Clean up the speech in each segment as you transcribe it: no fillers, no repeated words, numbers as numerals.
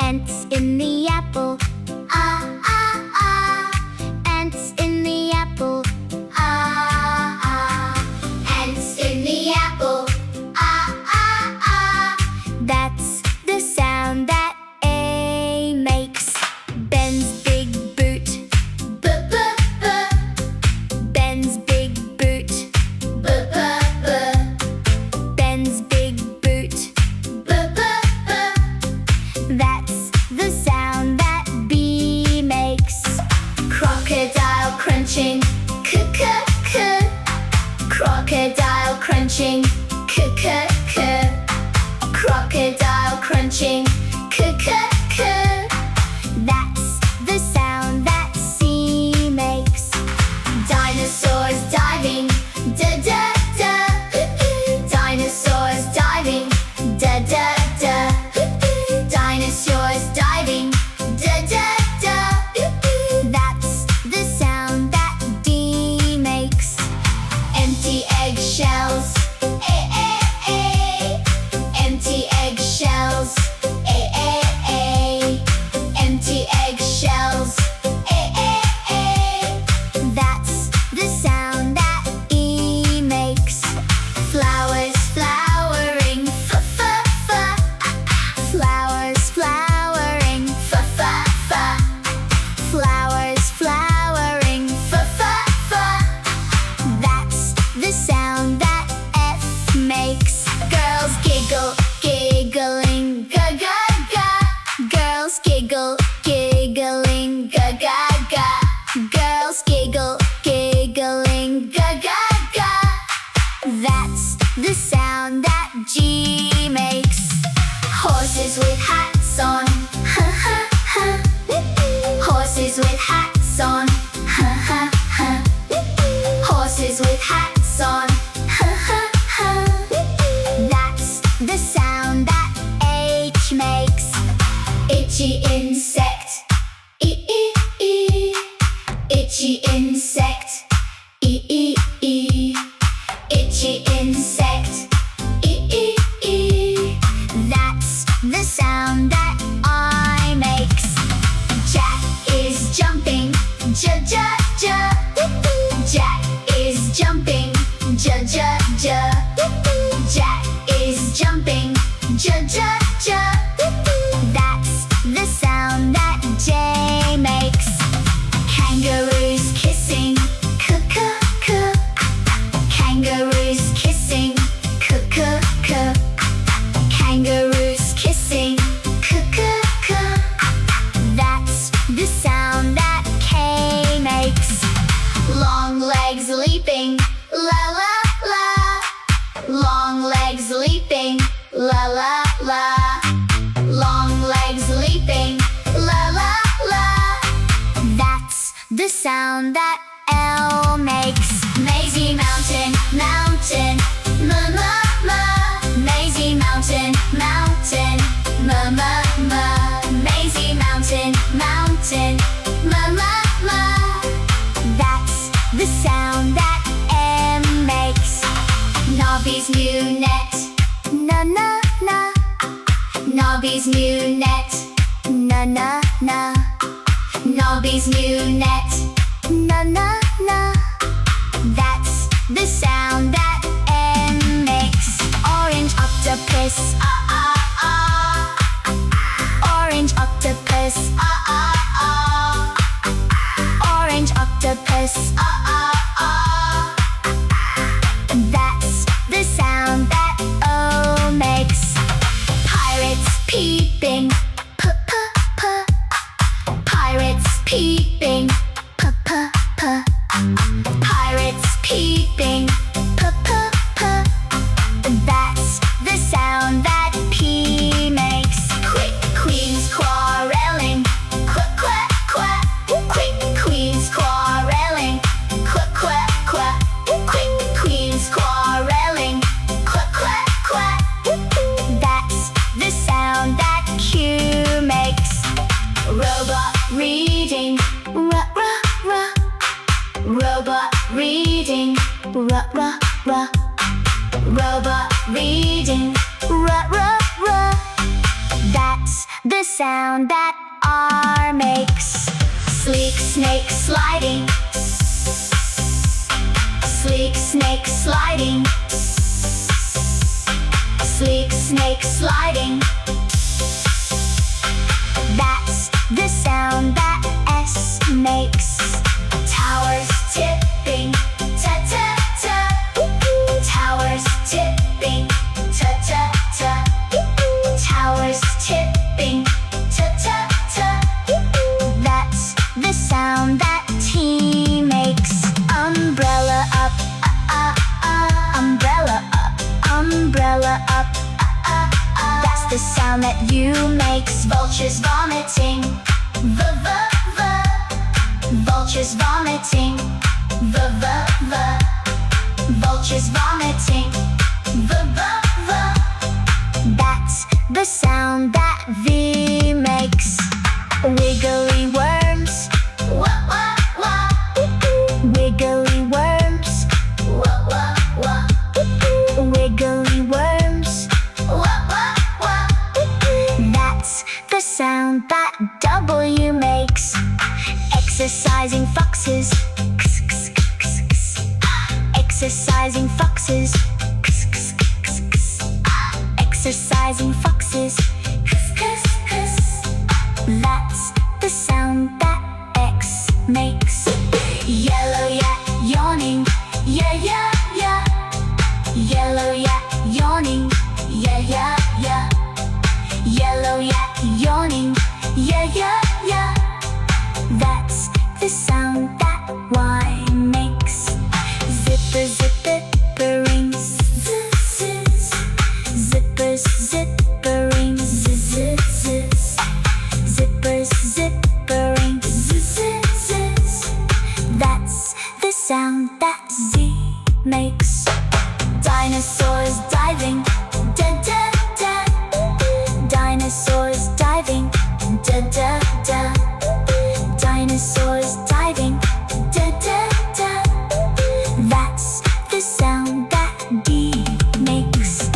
Ants in the apple, ah, ah, ah. Ants in the apple, ah, ah. Ants in the apple, ah, ah, ah. That's the sound that A makes. Ben's big boot, b, b, b. Ben's big boot, b, b, b. Ben's big boot, b, b, b. That's the sound that B makes. Crocodile crunching, k, k, k. Crocodile crunching, k, k, k. Crocodile crunching, k, k, k. That's the sound that C makes. Dinosaurs diving, da, da, da. Dinosaurs diving, da, da, da. Dinosaurs diving, da, da, da. That's the sound that D makes. Empty eggshells, A, A, A. Empty eggshells, A, A, A. Empty eggshells, A, A, A. That's the sound that E makes. Flowers flowering, f, f, f. Flowers flowering, f, f, f. Flowers flowering, f, f, f. That's the sound that F makes. Girls giggle, giggling, ga, ga, ga. Girls giggle, giggling, ga, ga, ga. Girls giggle, giggling, ga, ga, ga. That's the sound that G makes. Horses with hats on, ha, ha, ha. Horses with hats on, ha, ha, ha. Horses with hats on, ha, ha, ha. That's the sound that H makes. Itchy insect, E, E, E. Itchy insect, E, E, E. Itchy insect, E, E, E. That's the sound that I makes. Jack is jumping, ja, ja, ja. Jack is jumping, ja, ja, ja. Jack is jumping, ja, ja, ja. That's the sound that J makes. Kangaroos kissing, k, k, k. Kangaroos kissing, k, k, k. Kangaroos kissing, k, k, k. That's the sound that K makes. Long legs leaping, la, la, la. Long legs leaping, la, la, la. Long legs leaping, la, la, la. That's the sound that L makes. Mazy mountain, mountain, ma, ma, ma. Mazy mountain, mountain, ma, ma, ma. Mazy mountain, mountain, ma, ma, ma. That's the sound that M makes. Nobby's new net, na, na, na. Nobby's new net, na, na, na. Nobby's new net, na, na, na. That's the sound that M makes. Orange octopus, ah, ah, ah. Orange octopus, ah, ah, ah. Orange octopus, ah, ah, ah. That's the sound that O makes. Pirates peeping, p, p, p. Pirates peeping, p, p, p. Pirates peeping, p, p, p. That's the sound that P makes. Queens quarreling, qu, qu, qu. Queens quarreling, qu, qu, qu. Queens quarreling, qu, qu, qu. That's the sound that Q makes. Robot reading, ra, ra, ra. Robot reading, ra, ra, ra. Robot reading, ra, ra, ra. That's the sound that R makes. Sleek snake sliding, sleek snake sliding, sleek snake sliding. That's the sound that S makes. Towers tipping, ta-ta-ta. Towers tipping, ta-ta-ta. Towers tipping, ta-ta-ta. That's the sound that T makes. Umbrella up, umbrella up, umbrella up. That's the sound that U makes. Vultures vomiting, v-v-v. Vultures vomiting, v-v-v. Vultures vomiting, v-v-v. That's the sound that V makes. Wiggly worms, wah-wah-wah. Wiggly worms, wah-wah-wah. Wiggly worms, wah-wah-wah. That's the sound that W makes. Exercising foxes, exercising foxes, exercising foxes. That's the sound that X makes. Yellow yak yawning, yeah yeah yeah. Yellow yak yawning, yeah yeah yeah. Yellow yak yawning, yeah yeah yeah. That's the sound that Y makes. Zipper zipper zippering, zippers zippering, zippers zippering. That's the sound that Z makes. Dinosaurs diving, da da da. Dinosaurs diving, da da da. Dinosaurs diving, da da da. That's the sound that D makes.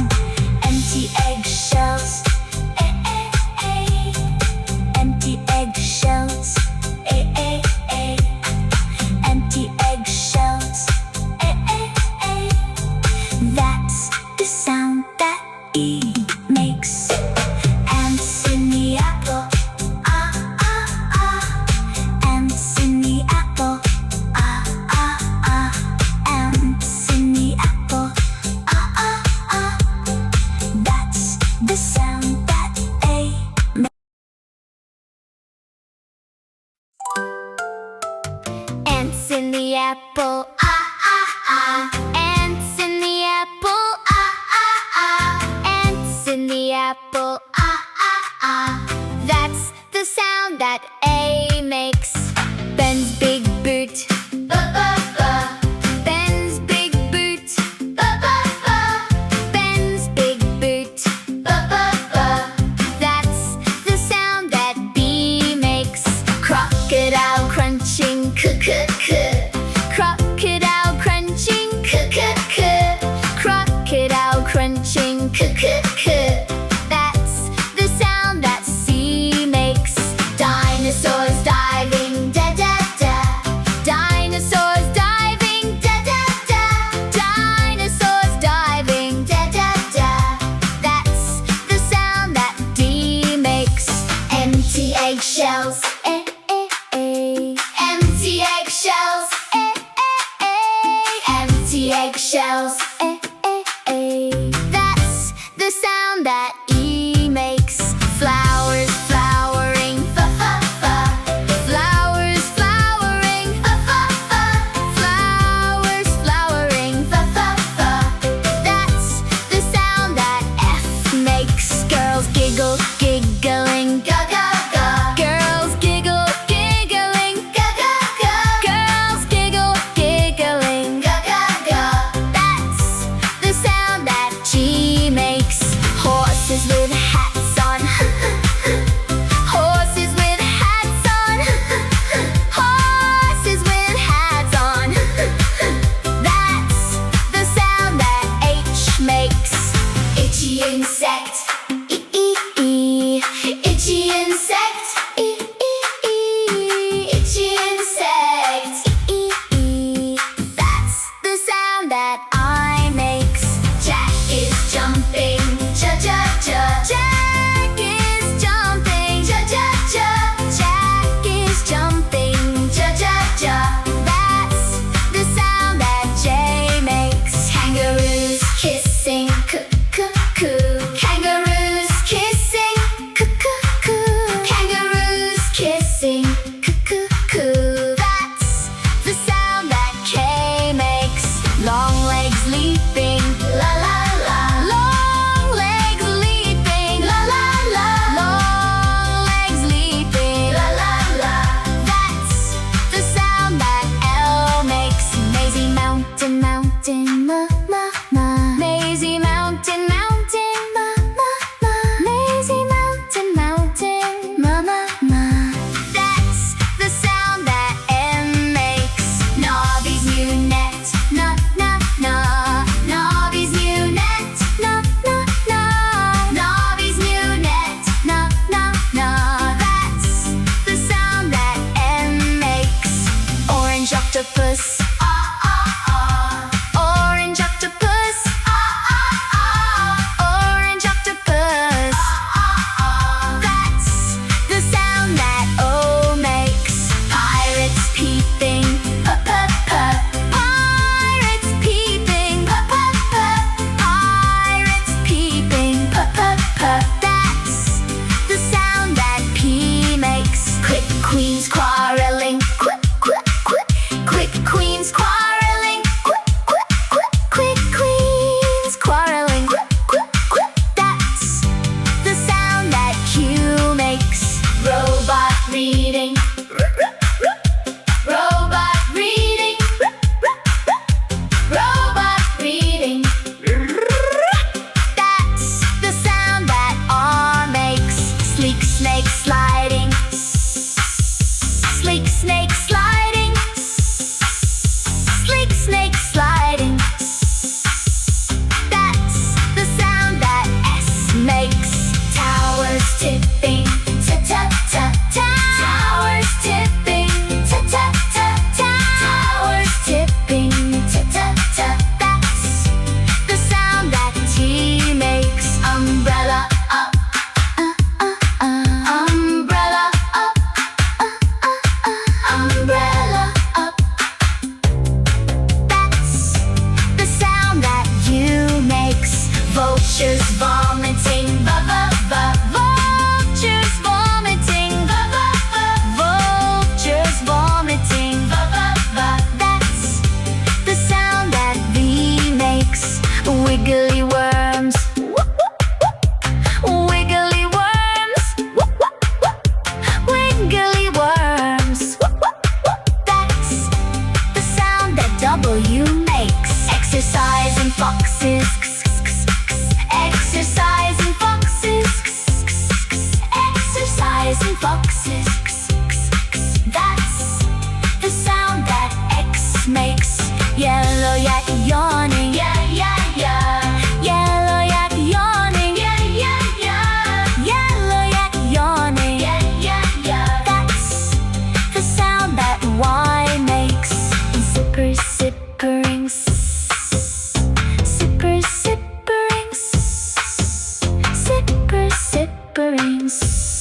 Empty eggshells, eh eh eh. Empty eggshells, eh eh eh. Empty eggshells, eh eh eh. That's the sound that E makes. Ants in the apple, ah ah ah. Ants in the apple, ah ah ah. Ants in the apple, ah ah ah. That's the sound that A makes. Ants in the apple, ah ah ah. Ants in the apple, ah ah ah. Ants in the apple, ah ah ah. That's the sound that A makes. Ben's big boot, ba-ba-ba. Ben's big boot, ba-ba-ba. Ben's big boot, ba-ba-ba. That's the sound that B makes. Crocodile crunching, k-k-k. Crocodile crunching, k-k-k. Crocodile crunching, k-k-k. That's the sound that C makes. Dinosaurs diving, da da da. Dinosaurs diving, da da da. Dinosaurs diving, da da da. That's the sound that D makes. Empty eggshells, eh eh eh. Empty eggshells, eh eh eh. Empty eggshells, eh eh eh. That's the sound that E makes. Flowers flowering, fa-fa-fa. Flowers flowering, fa-fa-fa. Flowers flowering, fa-fa-fa. That's the sound that F makes. Girls giggle, giggling, ga-ga-ga. Girls giggle, giggling, ga-ga-ga. Girls giggle, giggling, ga-ga-ga. That's the sound that G makes. Horses with hats on, horses with hats on. Horses with hats on. That's the sound that H makes. Itchy insect, e-e-e. Itchy whispering.